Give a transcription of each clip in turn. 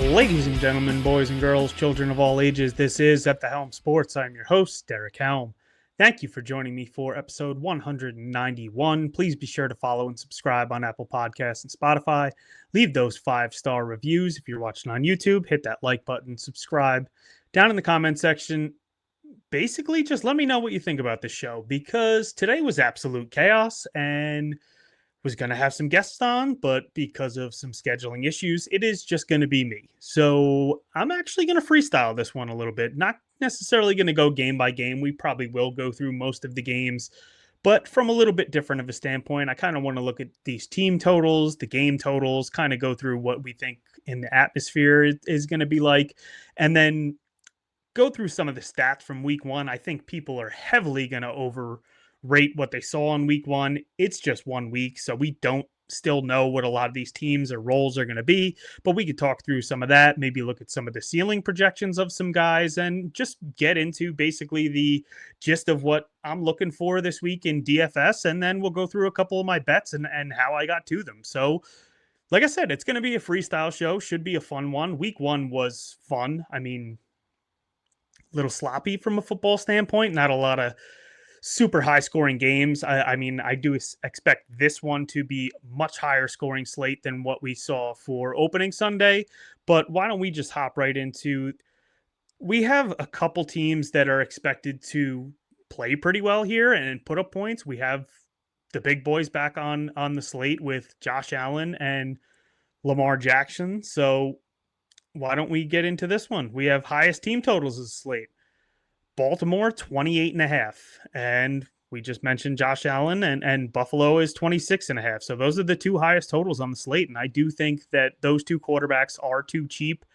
Ladies and gentlemen, boys and girls, children of all ages, this is At the Helm Sports. I'm your host, Derek Helm. Thank you for joining me for episode 191. Please be sure to follow and subscribe on Apple Podcasts and Spotify. Leave those 5-star reviews. If you're watching on YouTube, hit that like button, subscribe. Down in the comment section, basically just let me know what you think about this show, because today was absolute chaos and was going to have some guests on, but because of some scheduling issues, it is just going to be me. So I'm actually going to freestyle this one a little bit. Not necessarily going to go game by game. We probably will go through most of the games, but from a little bit different of a standpoint. I kind of want to look at these team totals, the game totals, kind of go through what we think in the atmosphere is going to be like, and then go through some of the stats from week one. I think people are heavily going to overrate what they saw in week one. It's just 1 week, so we don't still know what a lot of these teams or roles are going to be, but we could talk through some of that, maybe look at some of the ceiling projections of some guys, and just get into basically the gist of what I'm looking for this week in DFS, and then we'll go through a couple of my bets and how I got to them. So like I said, it's going to be a freestyle show. Should be a fun one. Week one was fun. I mean, little sloppy from a football standpoint. Not a lot of super high scoring games. I mean, I do expect this one to be much higher scoring slate than what we saw for opening Sunday. But why don't we just hop right into? We have a couple teams that are expected to play pretty well here and put up points. We have the big boys back on the slate with Josh Allen and Lamar Jackson. So why don't we get into this one? We have highest team totals as slate. Baltimore 28.5. And we just mentioned Josh Allen, and Buffalo is 26.5. So those are the two highest totals on the slate. And I do think that those two quarterbacks are too cheap,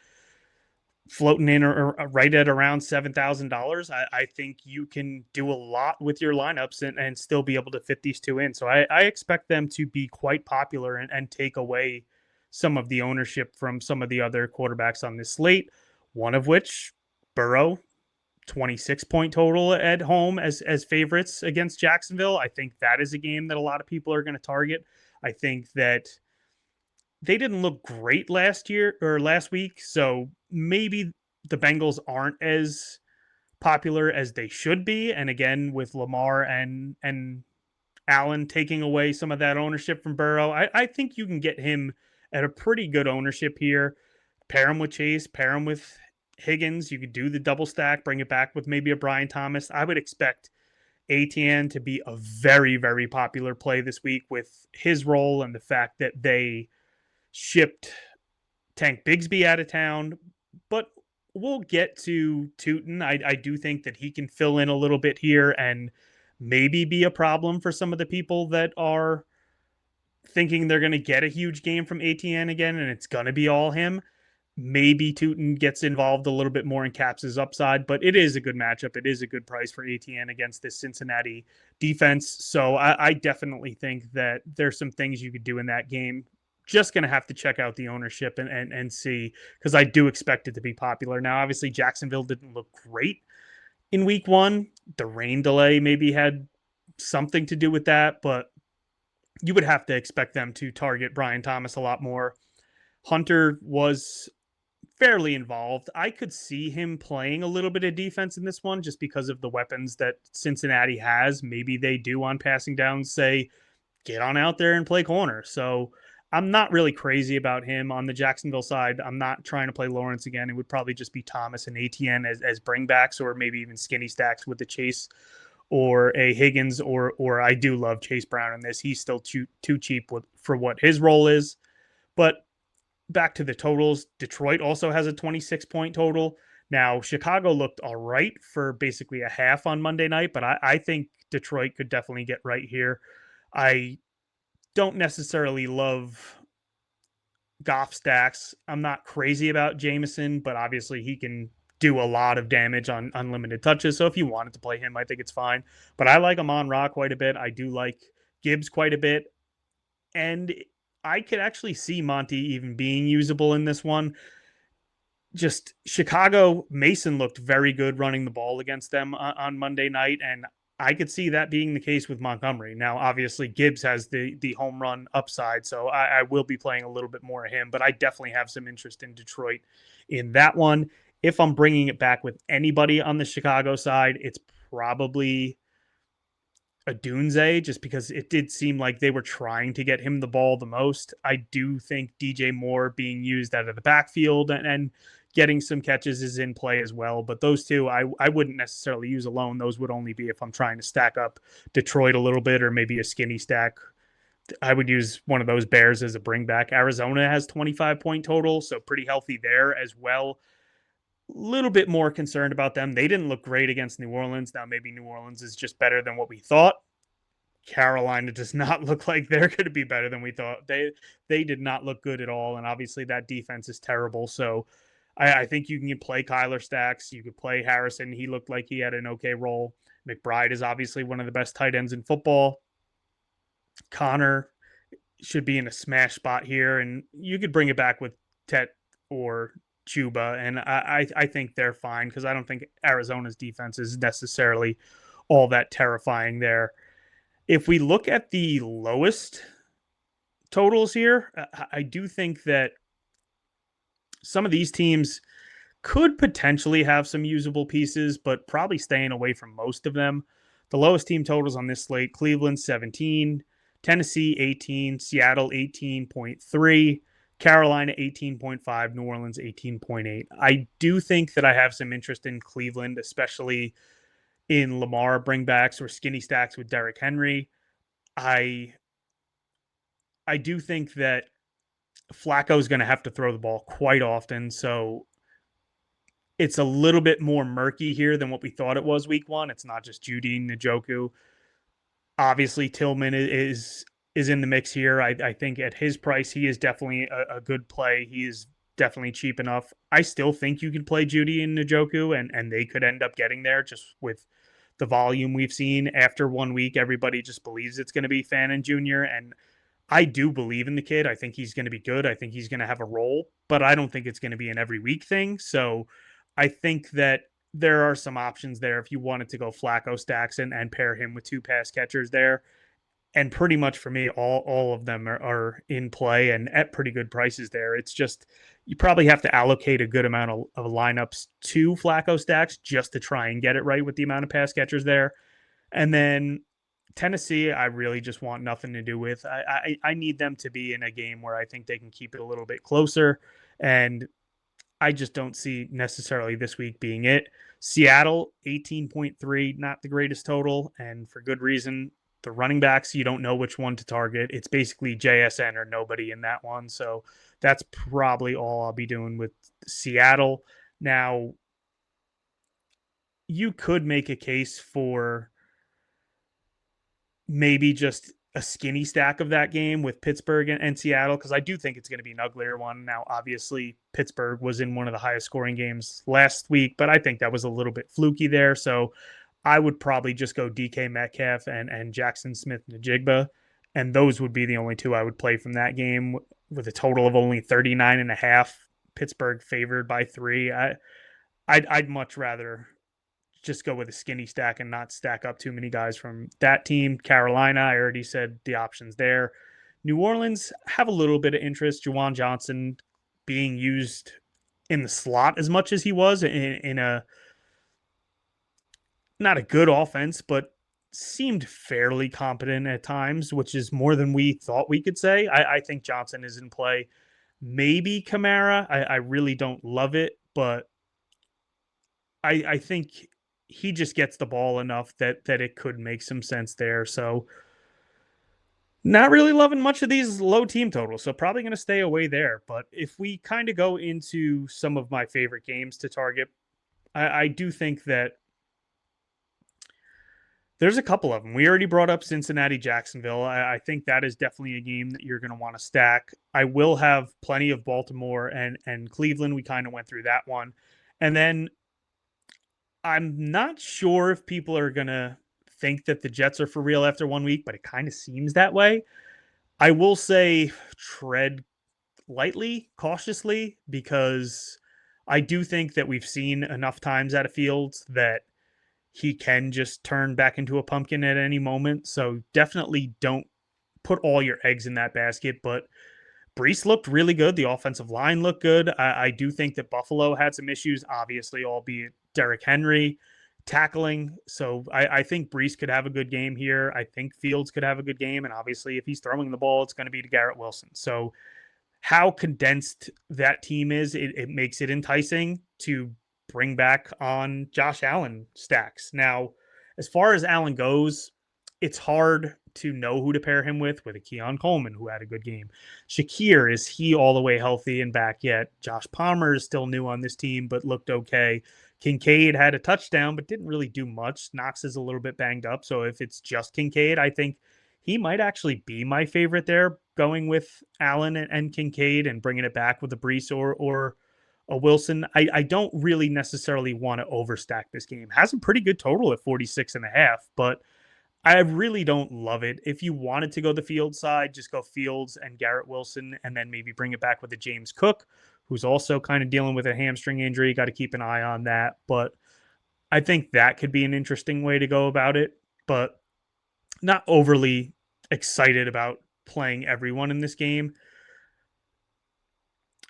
floating in or right at around $7,000. I think you can do a lot with your lineups and still be able to fit these two in. So I expect them to be quite popular and take away some of the ownership from some of the other quarterbacks on this slate, one of which, Burrow, 26-point total at home as favorites against Jacksonville. I think that is a game that a lot of people are going to target. I think that they didn't look great last week, so maybe the Bengals aren't as popular as they should be. And again, with Lamar and Allen taking away some of that ownership from Burrow, I think you can get him at a pretty good ownership here. Pair him with Chase, pair him with Higgins. You could do the double stack, bring it back with maybe a Brian Thomas. I would expect ATN to be a very, very popular play this week with his role and the fact that they shipped Tank Bigsby out of town. But we'll get to Tootin. I do think that he can fill in a little bit here and maybe be a problem for some of the people that are thinking they're going to get a huge game from ATN again and it's going to be all him. Maybe Tootin gets involved a little bit more and caps his upside, but it is a good matchup. It is a good price for ATN against this Cincinnati defense. So I definitely think that there's some things you could do in that game. Just going to have to check out the ownership and see, because I do expect it to be popular. Now, obviously, Jacksonville didn't look great in week one. The rain delay maybe had something to do with that, but you would have to expect them to target Brian Thomas a lot more. Hunter was fairly involved. I could see him playing a little bit of defense in this one just because of the weapons that Cincinnati has. Maybe they do on passing downs say, get on out there and play corner. So I'm not really crazy about him. On the Jacksonville side, I'm not trying to play Lawrence again. It would probably just be Thomas and ATN as bringbacks, or maybe even skinny stacks with the Chase or a Higgins, or I do love Chase Brown in this. He's still too cheap for what his role is. But back to the totals, Detroit also has a 26-point total. Now, Chicago looked all right for basically a half on Monday night, but I think Detroit could definitely get right here. I don't necessarily love Goff stacks. I'm not crazy about Jameson, but obviously he can do a lot of damage on unlimited touches. So if you wanted to play him, I think it's fine. But I like Amon-Ra quite a bit. I do like Gibbs quite a bit. And I could actually see Monty even being usable in this one. Just Chicago, Mason looked very good running the ball against them on Monday night. And I could see that being the case with Montgomery. Now, obviously, Gibbs has the home run upside, so I will be playing a little bit more of him, but I definitely have some interest in Detroit in that one. If I'm bringing it back with anybody on the Chicago side, it's probably a Dunze, just because it did seem like they were trying to get him the ball the most. I do think DJ Moore being used out of the backfield and getting some catches is in play as well. But those two, I wouldn't necessarily use alone. Those would only be if I'm trying to stack up Detroit a little bit or maybe a skinny stack. I would use one of those Bears as a bring back. Arizona has 25-point total, so pretty healthy there as well. Little bit more concerned about them. They didn't look great against New Orleans. Now maybe New Orleans is just better than what we thought. Carolina does not look like they're going to be better than we thought. They did not look good at all, and obviously that defense is terrible. So I think you can play Kyler Stacks. You could play Harrison. He looked like he had an okay role. McBride is obviously one of the best tight ends in football. Connor should be in a smash spot here, and you could bring it back with Tet or Chuba, and I think they're fine because I don't think Arizona's defense is necessarily all that terrifying there. If we look at the lowest totals here, I do think that some of these teams could potentially have some usable pieces, but probably staying away from most of them. The lowest team totals on this slate: Cleveland 17, Tennessee 18, Seattle 18.3, Carolina 18.5, New Orleans 18.8. I do think that I have some interest in Cleveland, especially in Lamar bringbacks or skinny stacks with Derrick Henry. I do think that Flacco is going to have to throw the ball quite often, so it's a little bit more murky here than what we thought it was week one. It's not just Judy and Njoku. Obviously, Tillman is in the mix here. I think at his price, he is definitely a good play. He is definitely cheap enough. I still think you can play Judy and Njoku, and they could end up getting there just with the volume we've seen. After 1 week, everybody just believes it's going to be Fannin Jr., and I do believe in the kid. I think he's going to be good. I think he's going to have a role, but I don't think it's going to be an every week thing. So I think that there are some options there if you wanted to go Flacco stacks and pair him with two pass catchers there. And pretty much for me, all of them are in play and at pretty good prices there. It's just you probably have to allocate a good amount of lineups to Flacco stacks just to try and get it right with the amount of pass catchers there. And then Tennessee, I really just want nothing to do with. I need them to be in a game where I think they can keep it a little bit closer. And I just don't see necessarily this week being it. Seattle, 18.3, not the greatest total, and for good reason. The running backs, you don't know which one to target. It's basically JSN or nobody in that one. So that's probably all I'll be doing with Seattle. Now, you could make a case for maybe just a skinny stack of that game with Pittsburgh and Seattle, because I do think it's going to be an uglier one. Now, obviously, Pittsburgh was in one of the highest scoring games last week, but I think that was a little bit fluky there. So I would probably just go DK Metcalf and Jackson Smith-Njigba, and those would be the only two I would play from that game with a total of only 39.5. Pittsburgh favored by 3. I'd much rather just go with a skinny stack and not stack up too many guys from that team. Carolina, I already said the options there. New Orleans have a little bit of interest. Juwan Johnson being used in the slot as much as he was in a not a good offense, but seemed fairly competent at times, which is more than we thought we could say. I think Johnson is in play. Maybe Kamara. I really don't love it, but I think he just gets the ball enough that it could make some sense there. So not really loving much of these low team totals, so probably going to stay away there. But if we kind of go into some of my favorite games to target, I do think that there's a couple of them. We already brought up Cincinnati, Jacksonville. I think that is definitely a game that you're going to want to stack. I will have plenty of Baltimore and Cleveland. We kind of went through that one. And then I'm not sure if people are going to think that the Jets are for real after 1 week, but it kind of seems that way. I will say tread lightly, cautiously, because I do think that we've seen enough times out of Fields that he can just turn back into a pumpkin at any moment. So definitely don't put all your eggs in that basket. But Brees looked really good. The offensive line looked good. I do think that Buffalo had some issues, obviously, albeit Derrick Henry tackling. So I think Brees could have a good game here. I think Fields could have a good game. And obviously, if he's throwing the ball, it's going to be to Garrett Wilson. So how condensed that team is, it makes it enticing to bring back on Josh Allen stacks. Now, as far as Allen goes, it's hard to know who to pair him with a Keon Coleman, who had a good game. Shakir, is he all the way healthy and back yet? Josh Palmer is still new on this team, but looked okay. Kincaid had a touchdown, but didn't really do much. Knox is a little bit banged up. So if it's just Kincaid, I think he might actually be my favorite there, going with Allen and Kincaid and bringing it back with a Brees or a Wilson. I don't really necessarily want to overstack this game. Has a pretty good total at 46.5, but I really don't love it. If you wanted to go the Fields side, just go Fields and Garrett Wilson, and then maybe bring it back with a James Cook, who's also kind of dealing with a hamstring injury. Got to keep an eye on that. But I think that could be an interesting way to go about it. But not overly excited about playing everyone in this game.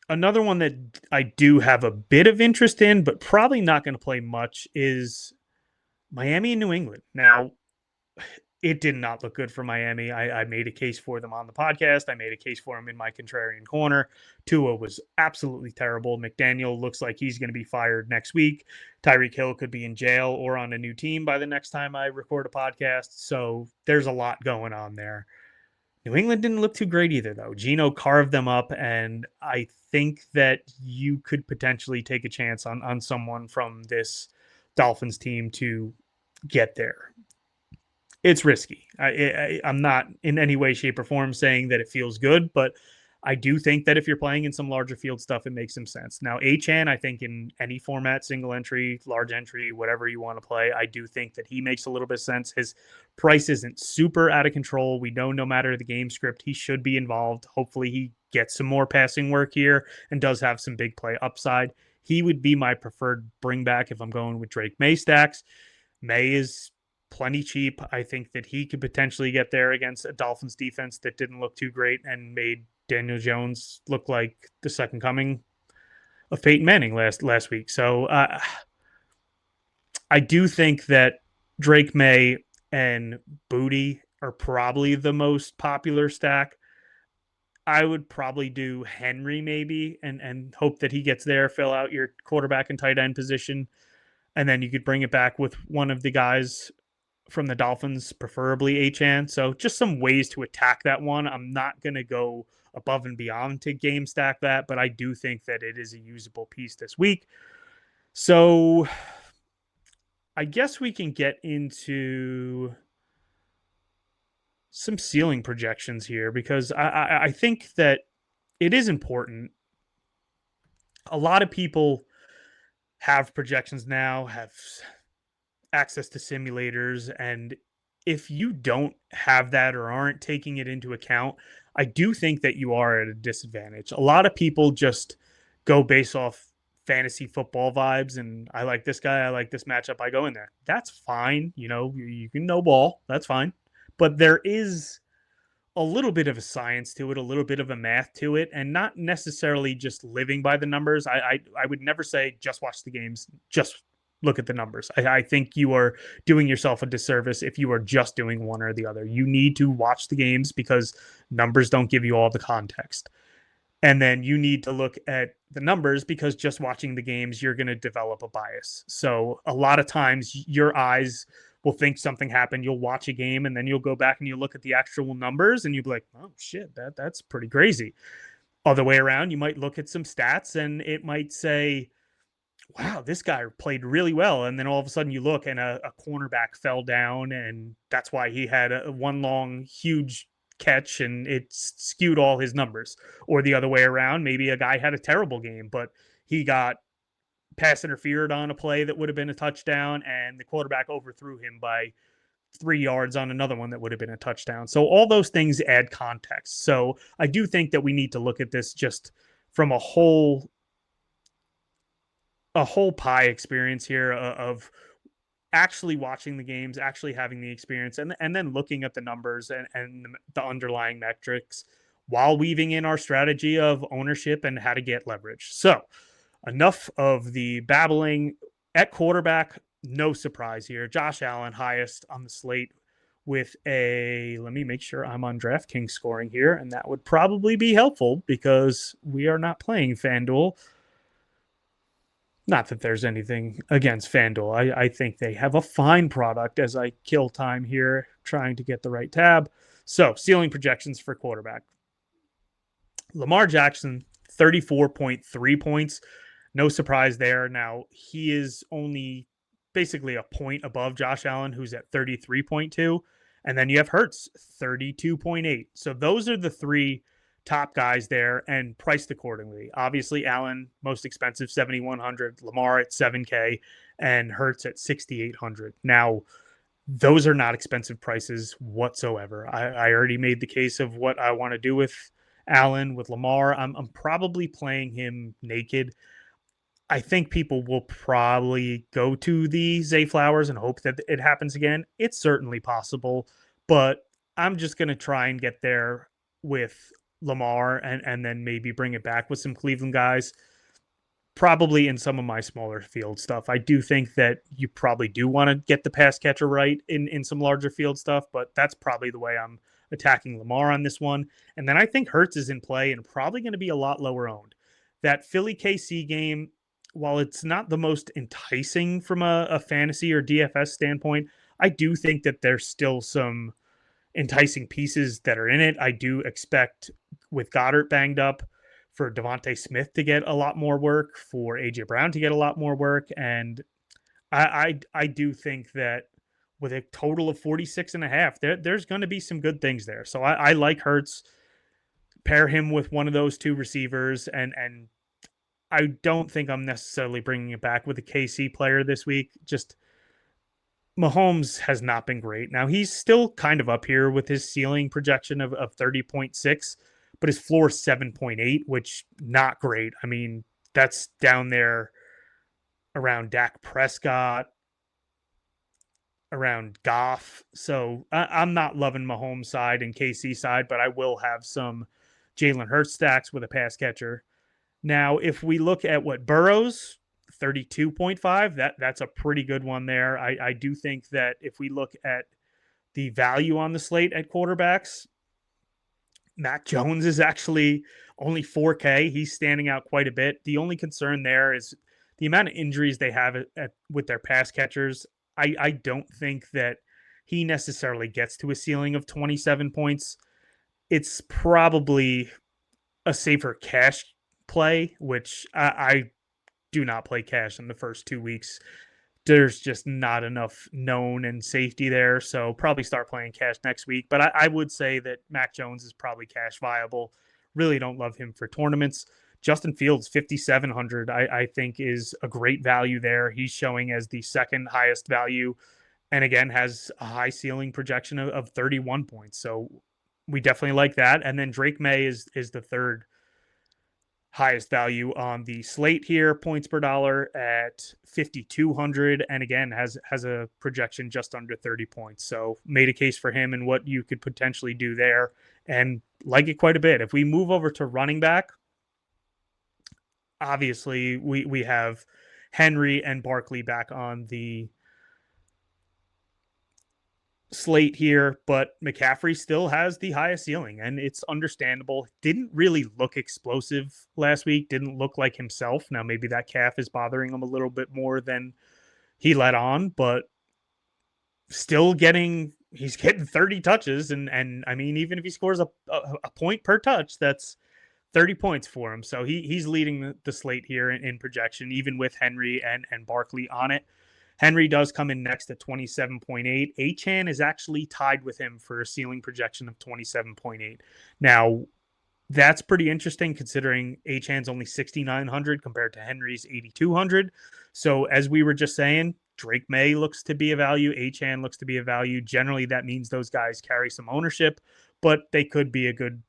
Another one that I do have a bit of interest in, but probably not going to play much, is Miami and New England. Now, it did not look good for Miami. I made a case for them on the podcast. I made a case for them in my contrarian corner. Tua was absolutely terrible. McDaniel looks like he's going to be fired next week. Tyreek Hill could be in jail or on a new team by the next time I record a podcast. So there's a lot going on there. New England didn't look too great either, though. Geno carved them up, and I think that you could potentially take a chance on someone from this Dolphins team to get there. It's risky. I'm not in any way, shape, or form saying that it feels good, but I do think that if you're playing in some larger field stuff, it makes some sense. Now, Achane, I think in any format, single entry, large entry, whatever you want to play, I do think that he makes a little bit of sense. His price isn't super out of control. We know no matter the game script, he should be involved. Hopefully he gets some more passing work here and does have some big play upside. He would be my preferred bring back if I'm going with Drake May stacks. May is plenty cheap. I think that he could potentially get there against a Dolphins defense that didn't look too great and made Daniel Jones look like the second coming of Peyton Manning last week. So I do think that Drake May and Booty are probably the most popular stack. I would probably do Henry maybe and hope that he gets there, fill out your quarterback and tight end position, and then you could bring it back with one of the guys from the Dolphins, preferably Achane. So just some ways to attack that one. I'm not going to go above and beyond to game stack that, but I do think that it is a usable piece this week. So I guess we can get into some ceiling projections here, because I think that it is important. A lot of people have projections now, have access to simulators, and if you don't have that or aren't taking it into account, I do think that you are at a disadvantage. A lot of people just go based off fantasy football vibes, and I like this guy, I like this matchup, I go in there. That's fine. You can know ball. That's fine. But there is a little bit of a science to it, a little bit of a math to it, and not necessarily just living by the numbers. I would never say just watch the games, just look at the numbers. I think you are doing yourself a disservice if you are just doing one or the other. You need to watch the games because numbers don't give you all the context. And then you need to look at the numbers because just watching the games, you're going to develop a bias. So a lot of times your eyes will think something happened. You'll watch a game and then you'll go back and you look at the actual numbers and you'll be like, oh shit, that's pretty crazy. Other way around, you might look at some stats and it might say, wow, this guy played really well. And then all of a sudden you look and a cornerback fell down and that's why he had one long, huge catch and it skewed all his numbers. Or the other way around, maybe a guy had a terrible game, but he got pass interfered on a play that would have been a touchdown and the quarterback overthrew him by 3 yards on another one that would have been a touchdown. So all those things add context. So I do think that we need to look at this just from a whole pie experience here of actually watching the games, actually having the experience, and then looking at the numbers and the underlying metrics while weaving in our strategy of ownership and how to get leverage. So, enough of the babbling. At quarterback, no surprise here. Josh Allen, highest on the slate with a, let me make sure I'm on DraftKings scoring here, and that would probably be helpful because we are not playing FanDuel. Not that there's anything against FanDuel. I think they have a fine product as I kill time here trying to get the right tab. So, ceiling projections for quarterback. Lamar Jackson, 34.3 points. No surprise there. Now, he is only basically a point above Josh Allen, who's at 33.2. And then you have Hurts, 32.8. So those are the three top guys there and priced accordingly. Obviously, Allen, most expensive, 7,100. Lamar at 7K and Hurts at 6,800. Now, those are not expensive prices whatsoever. I already made the case of what I want to do with Allen. With Lamar, I'm probably playing him naked. I think people will probably go to the Zay Flowers and hope that it happens again. It's certainly possible, but I'm just going to try and get there with Lamar and then maybe bring it back with some Cleveland guys, probably in some of my smaller field stuff. I do think that you probably do want to get the pass catcher right in some larger field stuff, but that's probably the way I'm attacking Lamar on this one. And then I think Hurts is in play and probably going to be a lot lower owned. That Philly KC game, while it's not the most enticing from a fantasy or DFS standpoint, I do think that there's still some enticing pieces that are in it. I do expect, with Goddard banged up, for Devontae Smith to get a lot more work, for AJ Brown to get a lot more work, and I do think that with a total of 46 and a half, there's going to be some good things there. So I like Hurts. Pair him with one of those two receivers, and I don't think I'm necessarily bringing it back with a KC player this week. Just Mahomes has not been great. Now, he's still kind of up here with his ceiling projection of 30.6, but his floor is 7.8, which not great. I mean, that's down there around Dak Prescott, around Goff. So I'm not loving Mahomes side and KC side, but I will have some Jalen Hurts stacks with a pass catcher. Now, if we look at what Burrows, 32.5, that's a pretty good one there. I do think that if we look at the value on the slate at quarterbacks, Mac Jones is actually only 4K. He's standing out quite a bit. The only concern there is the amount of injuries they have with their pass catchers. I don't think that he necessarily gets to a ceiling of 27 points. It's probably a safer cash play, which I do not play cash in the first 2 weeks. There's just not enough known and safety there. So probably start playing cash next week. But I would say that Mac Jones is probably cash viable. Really don't love him for tournaments. Justin Fields, 5,700, I think is a great value there. He's showing as the second highest value. And again, has a high ceiling projection of 31 points. So we definitely like that. And then Drake May is the third highest value on the slate here, points per dollar at 5,200, and again has a projection just under 30 points. So made a case for him and what you could potentially do there, and like it quite a bit. If we move over to running back, obviously we have Henry and Barkley back on the slate here, but McCaffrey still has the highest ceiling, and it's understandable. Didn't really look explosive last week, didn't look like himself. Now, maybe that calf is bothering him a little bit more than he let on, but still he's getting 30 touches, and I mean, even if he scores a point per touch, that's 30 points for him. So he's leading the slate here in projection, even with Henry and Barkley on it. Henry does come in next at 27.8. Achane is actually tied with him for a ceiling projection of 27.8. Now, that's pretty interesting considering Achane's only 6,900 compared to Henry's 8,200. So as we were just saying, Drake May looks to be a value. Achane looks to be a value. Generally, that means those guys carry some ownership, but they could be a good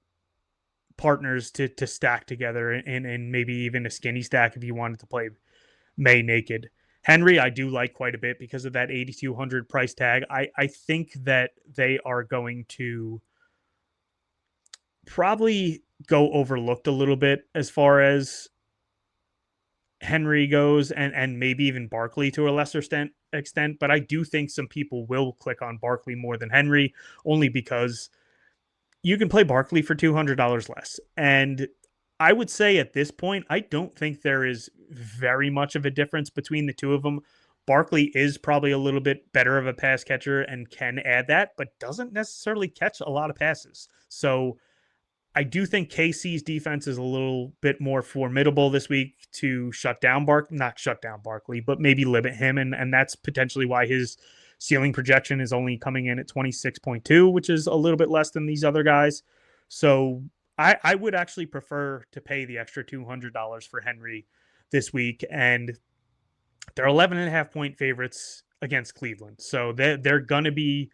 partners to stack together and maybe even a skinny stack if you wanted to play May naked. Henry, I do like quite a bit because of that 8,200 price tag. I think that they are going to probably go overlooked a little bit as far as Henry goes, and maybe even Barkley to a lesser extent. But I do think some people will click on Barkley more than Henry, only because you can play Barkley for $200 less. And I would say at this point, I don't think there is very much of a difference between the two of them. Barkley is probably a little bit better of a pass catcher and can add that, but doesn't necessarily catch a lot of passes. So I do think KC's defense is a little bit more formidable this week to not shut down Barkley, but maybe limit him. And that's potentially why his ceiling projection is only coming in at 26.2, which is a little bit less than these other guys. So I would actually prefer to pay the extra $200 for Henry this week. And they're 11.5 point favorites against Cleveland. So they're going to be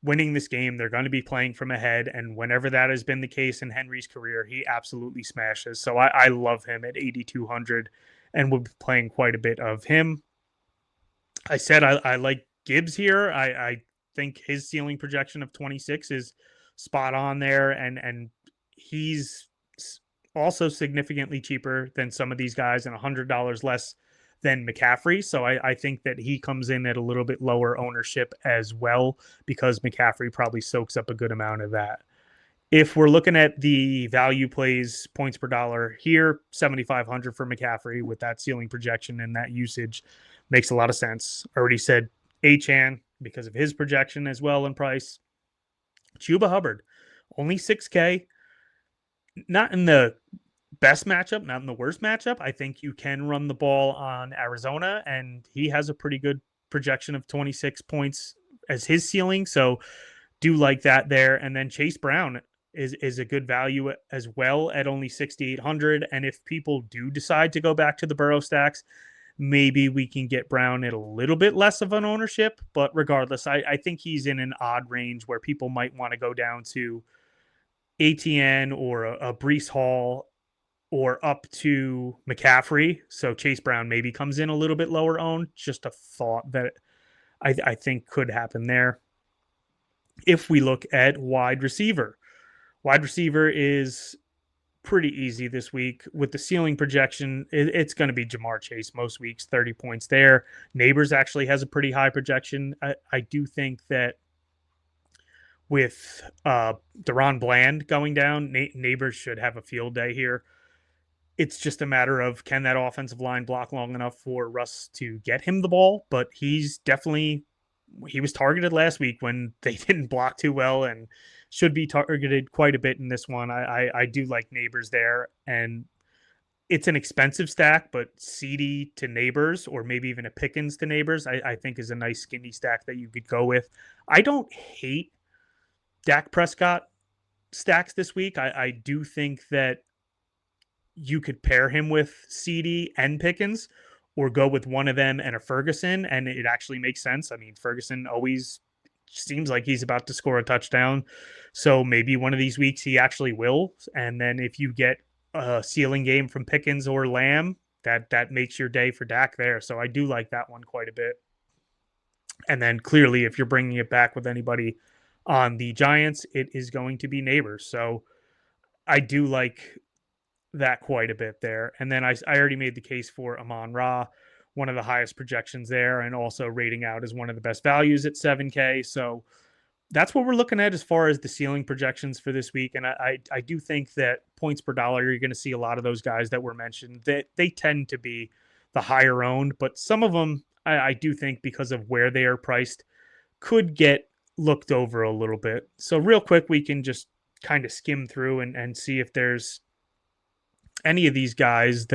winning this game. They're going to be playing from ahead. And whenever that has been the case in Henry's career, he absolutely smashes. So I love him at 8,200 and will be playing quite a bit of him. I said I like Gibbs here. I think his ceiling projection of 26 is spot on there. And he's also significantly cheaper than some of these guys and $100 less than McCaffrey. So I think that he comes in at a little bit lower ownership as well, because McCaffrey probably soaks up a good amount of that. If we're looking at the value plays points per dollar here, 7,500 for McCaffrey with that ceiling projection and that usage makes a lot of sense. I already said Achane because of his projection as well in price. Chuba Hubbard, only 6K, not in the best matchup, not in the worst matchup. I think you can run the ball on Arizona, and he has a pretty good projection of 26 points as his ceiling. So do like that there. And then Chase Brown is a good value as well at only 6,800. And if people do decide to go back to the Burrow stacks, maybe we can get Brown at a little bit less of an ownership. But regardless, I think he's in an odd range where people might want to go down to ATN or a Breece Hall or up to McCaffrey. So Chase Brown maybe comes in a little bit lower owned. Just a thought that I think could happen there. If we look at wide receiver is pretty easy this week with the ceiling projection. It's going to be Jamar Chase most weeks, 30 points there. Neighbors actually has a pretty high projection. I do think that with Deron Bland going down, Neighbors should have a field day here. It's just a matter of, can that offensive line block long enough for Russ to get him the ball? But he was targeted last week when they didn't block too well, and should be targeted quite a bit in this one. I do like Neighbors there, and it's an expensive stack, but CD to Neighbors, or maybe even a Pickens to Neighbors, I think is a nice skinny stack that you could go with. I don't hate Dak Prescott stacks this week. I do think that you could pair him with CD and Pickens, or go with one of them and a Ferguson, and it actually makes sense. I mean, Ferguson always seems like he's about to score a touchdown. So maybe one of these weeks he actually will. And then if you get a ceiling game from Pickens or Lamb, that makes your day for Dak there. So I do like that one quite a bit. And then clearly, if you're bringing it back with anybody on the Giants, it is going to be Neighbors. So I do like that quite a bit there. And then I already made the case for Amon-Ra, one of the highest projections there, and also rating out as one of the best values at 7K. So that's what we're looking at as far as the ceiling projections for this week. And I do think that points per dollar, you're going to see a lot of those guys that were mentioned, that they tend to be the higher owned, but some of them I do think, because of where they are priced, could get looked over a little bit. So real quick, we can just kind of skim through and see if there's any of these guys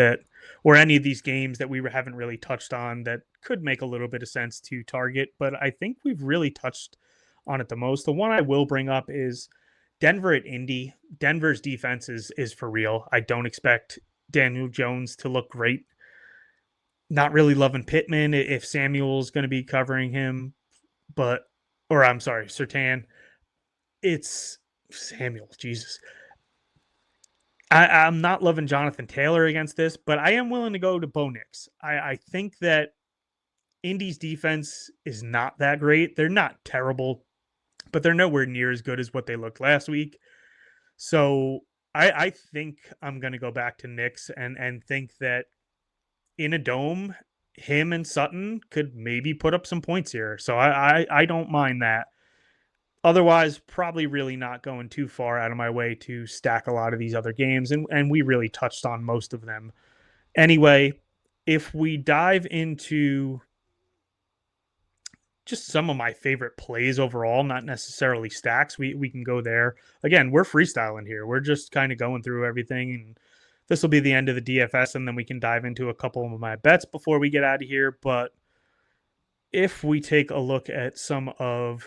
or any of these games that we haven't really touched on that could make a little bit of sense to target. But I think we've really touched on it the most. The one I will bring up is Denver at Indy. Denver's defense is for real. I don't expect Daniel Jones to look great. Not really loving Pittman if Samuel's going to be covering him, Surtain. It's Samuel, Jesus. I'm not loving Jonathan Taylor against this, but I am willing to go to Bo Nix. I think that Indy's defense is not that great. They're not terrible, but they're nowhere near as good as what they looked last week. So I think I'm going to go back to Knicks and think that in a dome, him and Sutton could maybe put up some points here. So I don't mind that. Otherwise, probably really not going too far out of my way to stack a lot of these other games. And we really touched on most of them. Anyway, if we dive into just some of my favorite plays overall, not necessarily stacks, we can go there. Again, we're freestyling here. We're just kind of going through everything, and this will be the end of the DFS, and then we can dive into a couple of my bets before we get out of here. But if we take a look at some of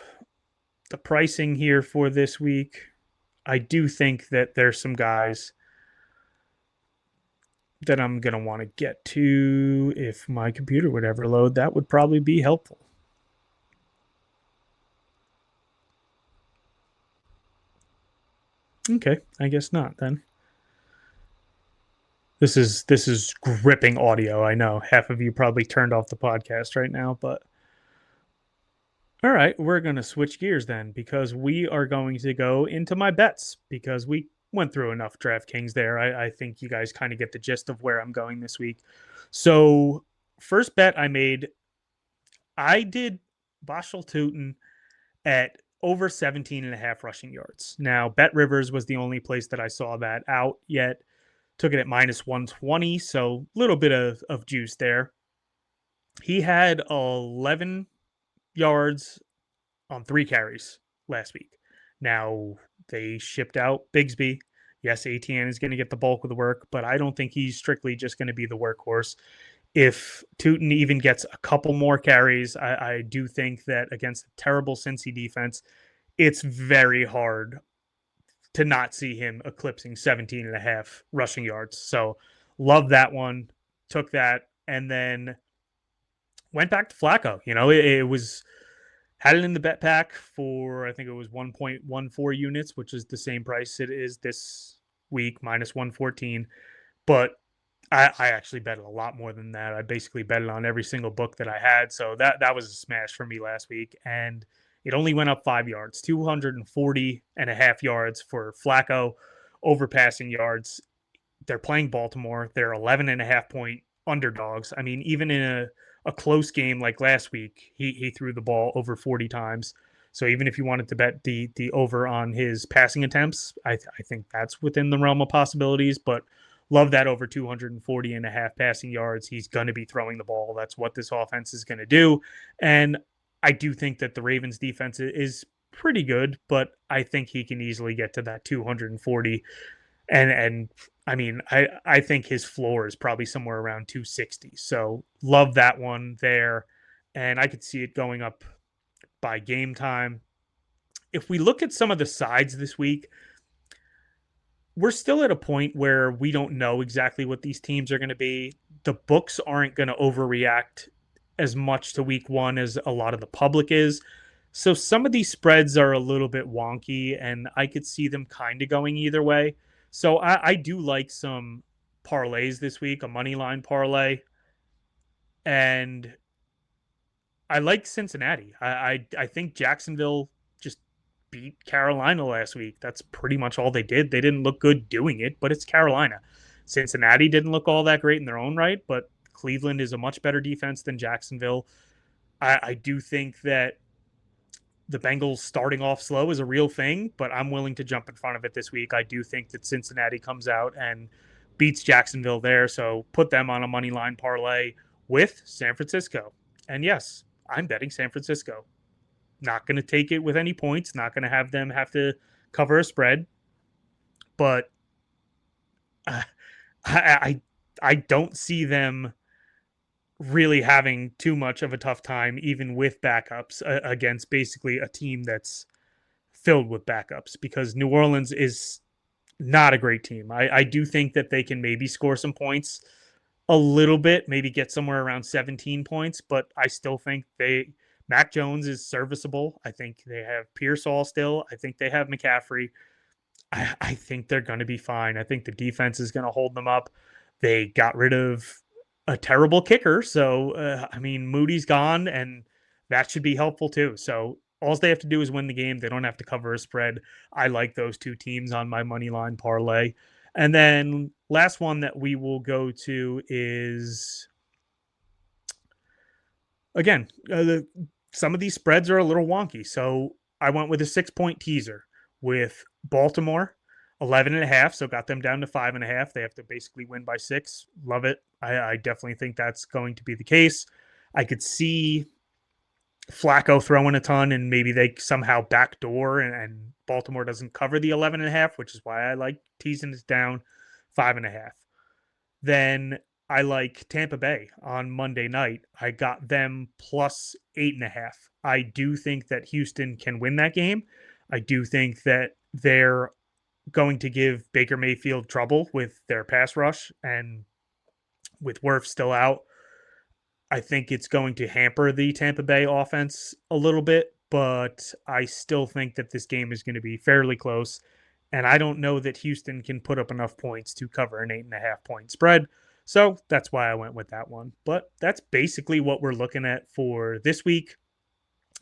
the pricing here for this week, I do think that there's some guys that I'm going to want to get to. If my computer would ever load, that would probably be helpful. Okay, I guess not then. This is gripping audio. I know half of you probably turned off the podcast right now, but all right, we're going to switch gears then because we are going to go into my bets because we went through enough DraftKings there. I think you guys kind of get the gist of where I'm going this week. So, first bet I made, I did Bashal Tutin at over 17 and a half rushing yards. Now, Bet Rivers was the only place that I saw that out yet. Took it at minus 120, so a little bit of juice there. He had 11 yards on 3 carries last week. Now, they shipped out Bigsby. Yes, ATN is going to get the bulk of the work, but I don't think he's strictly just going to be the workhorse. If Tutin even gets a couple more carries, I do think that against a terrible Cincy defense, it's very hard to not see him eclipsing 17 and a half rushing yards. So love that one, took that, and then went back to Flacco. You know, it was had it in the bet pack for I think it was 1.14 units, which is the same price it is this week, minus 114. But I actually bet a lot more than that. I basically bet it on every single book that I had. So that was a smash for me last week. And it only went up 5 yards, 240 and a half yards for Flacco over passing yards. They're playing Baltimore. They're 11 and a half point underdogs. I mean, even in a close game like last week, he threw the ball over 40 times. So even if you wanted to bet the over on his passing attempts, I think that's within the realm of possibilities. But love that over 240 and a half passing yards. He's going to be throwing the ball. That's what this offense is going to do. And I do think that the Ravens defense is pretty good, but I think he can easily get to that 240. And I mean, I think his floor is probably somewhere around 260. So love that one there. And I could see it going up by game time. If we look at some of the sides this week, we're still at a point where we don't know exactly what these teams are going to be. The books aren't going to overreact as much to week one as a lot of the public is. So some of these spreads are a little bit wonky, and I could see them kind of going either way. So I do like some parlays this week, a money line parlay. And I like Cincinnati. I think Jacksonville just beat Carolina last week. That's pretty much all they did. They didn't look good doing it, but it's Carolina. Cincinnati didn't look all that great in their own right, but Cleveland is a much better defense than Jacksonville. I do think that the Bengals starting off slow is a real thing, but I'm willing to jump in front of it this week. I do think that Cincinnati comes out and beats Jacksonville there. So put them on a money line parlay with San Francisco. And yes, I'm betting San Francisco. Not going to take it with any points. Not going to have them have to cover a spread. But I don't see them really having too much of a tough time, even with backups, against basically a team that's filled with backups, because New Orleans is not a great team. I do think that they can maybe score some points a little bit, maybe get somewhere around 17 points, but I still think Mac Jones is serviceable. I think they have Pearsall still. I think they have McCaffrey. I think they're going to be fine. I think the defense is going to hold them up. They got rid of a terrible kicker. So, I mean, Moody's gone, and that should be helpful too. So, all they have to do is win the game. They don't have to cover a spread. I like those two teams on my money line parlay. And then last one that we will go to is, again, some of these spreads are a little wonky. So I went with a 6-point teaser with Baltimore, 11.5. So got them down to 5.5. They have to basically win by 6. Love it. I definitely think that's going to be the case. I could see Flacco throwing a ton, and maybe they somehow backdoor and Baltimore doesn't cover the 11.5, which is why I like teasing it down 5.5. Then I like Tampa Bay on Monday night. I got them plus 8.5. I do think that Houston can win that game. I do think that they're going to give Baker Mayfield trouble with their pass rush, and with Wirf still out, I think it's going to hamper the Tampa Bay offense a little bit, but I still think that this game is going to be fairly close. And I don't know that Houston can put up enough points to cover an 8.5-point spread. So that's why I went with that one. But that's basically what we're looking at for this week.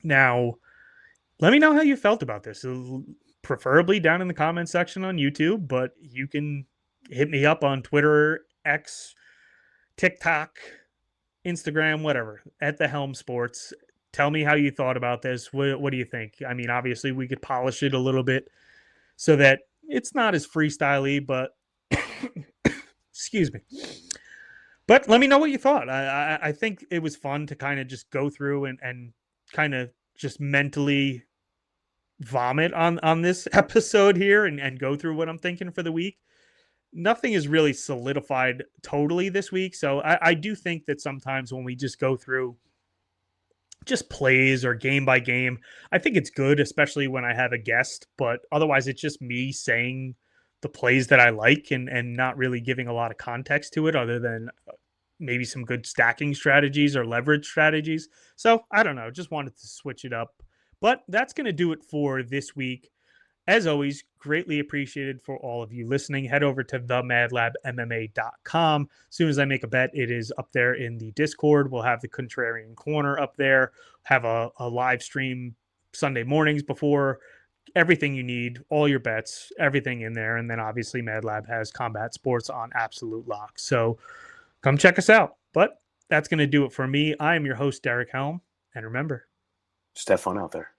Now, let me know how you felt about this. Preferably down in the comment section on YouTube, but you can hit me up on Twitter, X, TikTok, Instagram, whatever, at the Helm Sports. Tell me how you thought about this. What do you think? I mean, obviously, we could polish it a little bit so that it's not as freestyle-y, but excuse me. But let me know what you thought. I think it was fun to kind of just go through and kind of just mentally vomit on this episode here and go through what I'm thinking for the week. Nothing is really solidified totally this week. So I do think that sometimes when we just go through just plays or game by game, I think it's good, especially when I have a guest. But otherwise, it's just me saying the plays that I like and not really giving a lot of context to it other than maybe some good stacking strategies or leverage strategies. So I don't know. Just wanted to switch it up. But that's going to do it for this week. As always, greatly appreciated for all of you listening. Head over to themadlabmma.com. As soon as I make a bet, it is up there in the Discord. We'll have the Contrarian Corner up there, have a live stream Sunday mornings before. Everything you need, all your bets, everything in there. And then obviously MadLab has combat sports on Absolute Lock. So come check us out. But that's going to do it for me. I am your host, Derek Helm. And remember, just have fun out there.